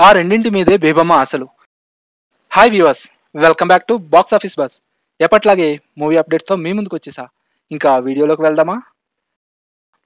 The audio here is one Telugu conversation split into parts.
ఆ రెండింటి మీదే బేబమ్మ ఆశలు. Hi viewers, welcome back to box office bus. ఎప్పట్లాగే మూవీ అప్డేట్స్తో మీ ముందుకు వచ్చేసా. ఇంకా వీడియోలోకి వెళ్దామా?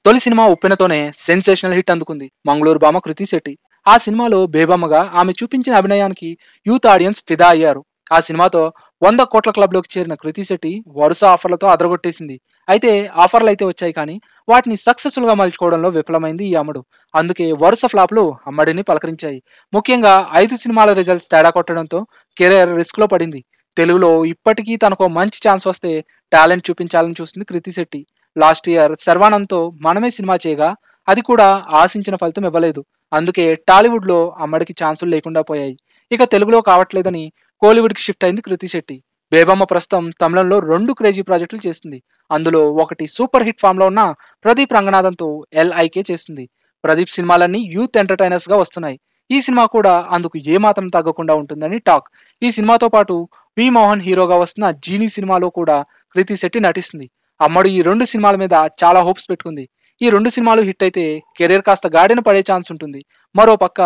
తొలి సినిమా ఉప్పెనతోనే సెన్సేషనల్ హిట్ అందుకుంది మంగళూరు భామ కృతి శెట్టి. ఆ సినిమాలో బేబమ్మగా ఆమె చూపించిన అభినయానికి యూత్ ఆడియన్స్ ఫిదా అయ్యారు. ఆ సినిమాతో 100 కోట్ల క్లబ్లోకి చేరిన కృతి శెట్టి వరుస ఆఫర్లతో అదరగొట్టేసింది. అయితే ఆఫర్లు అయితే వచ్చాయి కానీ వాటిని సక్సెస్ఫుల్ గా మలుచుకోవడంలో విఫలమైంది ఈ అమ్మడు. అందుకే వరుస ఫ్లాప్లు అమ్మడిని పలకరించాయి. ముఖ్యంగా 5 సినిమాల రిజల్ట్స్ తేడా కొట్టడంతో కెరీర్ రిస్క్ లో పడింది. తెలుగులో ఇప్పటికీ తనకు మంచి ఛాన్స్ వస్తే టాలెంట్ చూపించాలని చూస్తుంది కృతి శెట్టి. లాస్ట్ ఇయర్ శర్వానంద్తో మనమే సినిమా చేయగా అది కూడా ఆశించిన ఫలితం ఇవ్వలేదు. అందుకే టాలీవుడ్ లో అమ్మడికి ఛాన్సులు లేకుండా పోయాయి. ఇక తెలుగులో కావట్లేదని కోలీవుడ్ కి షిఫ్ట్ అయింది కృతి శెట్టి. బేబమ్మ ప్రస్తుతం తమిళంలో 2 క్రేజీ ప్రాజెక్టులు చేస్తుంది. అందులో ఒకటి సూపర్ హిట్ ఫామ్ లో ఉన్న ప్రదీప్ రంగనాథన్తో LIK చేస్తుంది. ప్రదీప్ సినిమాలన్నీ యూత్ ఎంటర్టైనర్స్ గా వస్తున్నాయి. ఈ సినిమా కూడా అందుకు ఏమాత్రం తగ్గకుండా ఉంటుందని టాక్. ఈ సినిమాతో పాటు వి మోహన్ హీరోగా వస్తున్న జీనీ సినిమాలో కూడా కృతి శెట్టి నటిస్తుంది. అమ్మడు ఈ 2 సినిమాల మీద చాలా హోప్స్ పెట్టుకుంది. ఈ 2 సినిమాలు హిట్ అయితే కెరీర్ కాస్త గాడిన పడే ఛాన్స్ ఉంటుంది. మరో పక్క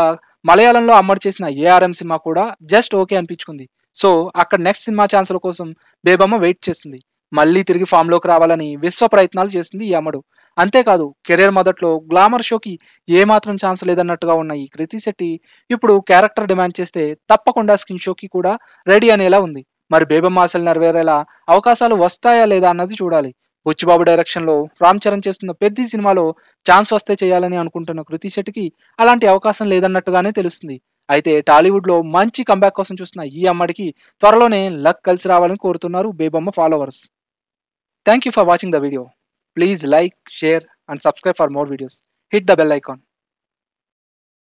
మలయాళంలో అమ్మడు చేసిన ARM సినిమా కూడా జస్ట్ ఓకే అనిపించుకుంది. సో అక్కడ నెక్స్ట్ సినిమా ఛాన్సుల కోసం బేబమ్మ వెయిట్ చేస్తుంది. మళ్ళీ తిరిగి ఫామ్ లోకి రావాలని విశ్వ ప్రయత్నాలు చేస్తుంది ఈ అమ్మడు. అంతేకాదు కెరీర్ మొదట్లో గ్లామర్ షోకి ఏమాత్రం ఛాన్స్ లేదన్నట్టుగా ఉన్న ఈ కృతి శెట్టి ఇప్పుడు క్యారెక్టర్ డిమాండ్ చేస్తే తప్పకుండా స్కిన్ షోకి కూడా రెడీ అనేలా ఉంది. మరి బేబమ్మ ఆశలు నెరవేరేలా అవకాశాలు వస్తాయా లేదా అన్నది చూడాలి. బుచ్చిబాబు డైరెక్షన్ లో రామ్ చరణ్ చేస్తున్న పెద్ద సినిమాలో ఛాన్స్ వస్తే చేయాలని అనుకుంటున్న కృతి శెట్టికి అలాంటి అవకాశం లేదన్నట్టుగానే తెలుస్తుంది. అయితే టాలీవుడ్ లో మంచి కంబ్యాక్ కోసం చూస్తున్న ఈ అమ్మడికి త్వరలోనే లక్ కలిసి రావాలని కోరుతున్నారు Bebamma followers. Thank you for watching the video. Please like, share and subscribe for more videos. Hit the bell icon.